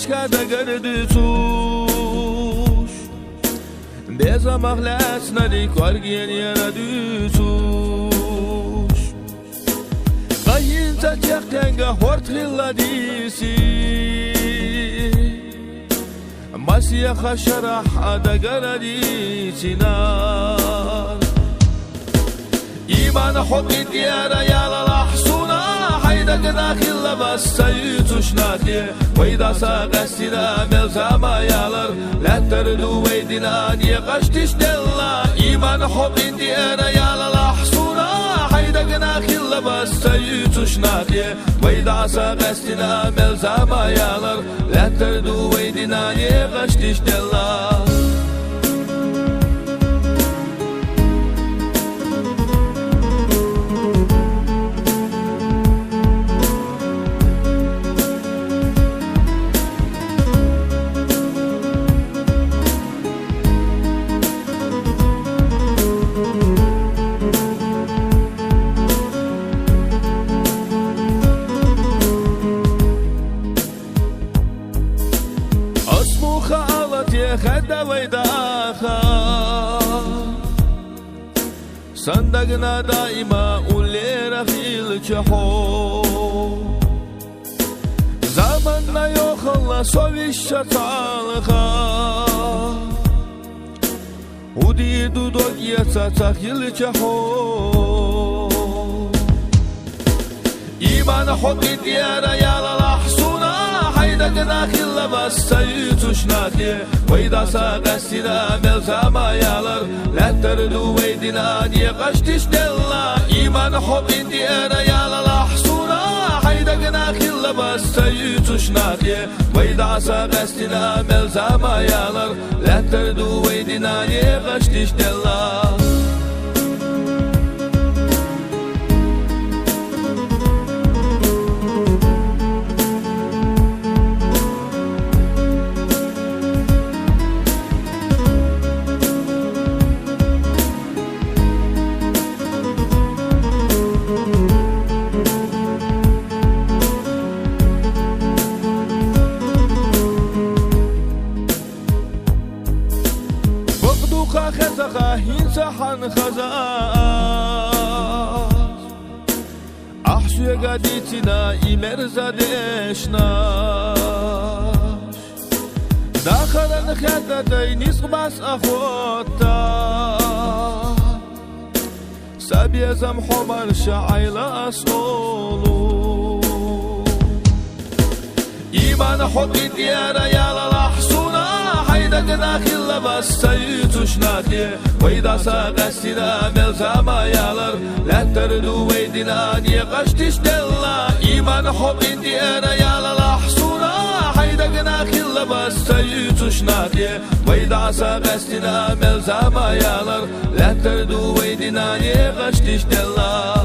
Aşka da gördü tuş Bezamak lesnalik var gen yana dütuş Kayin taçaktenga hortrilla disi Masya khasharah ada garadisinar İman hubbi diyara yala lahsuna Hayda gıdakilla bassaytuş nadiye Vayda sağastina melzama yalar Letterdu veydina niye kaçtiş della İman hubbi diyara yala lahsuna Hayda gıdakilla bassaytuş nadiye Vayda sağastina melzama yalar Letterdu veydina niye kaçtiş della خد ويداخا صندقنا دائما واللي رخيل شحو زماننا يخلى صوي الشطالخا وديدو دوغيتا تخيل شحو إيمان حقي ديارا يالا لحصونا حيدا داخل bassaytuş nadiye Vayda sağastina melzama yalar Letterdu veydina niye kaçtiş della İman hubbin diyara yala lahsuna Hayda gıdakilla bassaytuş nadiye Vayda sağastina melzama yalar Letterdu veydina niye kaçtiş della خزخا هنسحن خزاز أحسو قديتنا إمرزادشناش داخل خدتي نسقبس أخوتا سبيزم حمر شعيل أصولو إيمان حقي ديارا يالا لحصونا حيدا داخل bassaytuş nadiye Vayda sağastina melzama yalar Letterdu veydina niye kaçtiş della İman hubbin diyara yala lahsuna Hayda gıdakilla bassaytuş nadiye Vayda sağastina melzama yalar Letterdu veydina niye kaçtiş della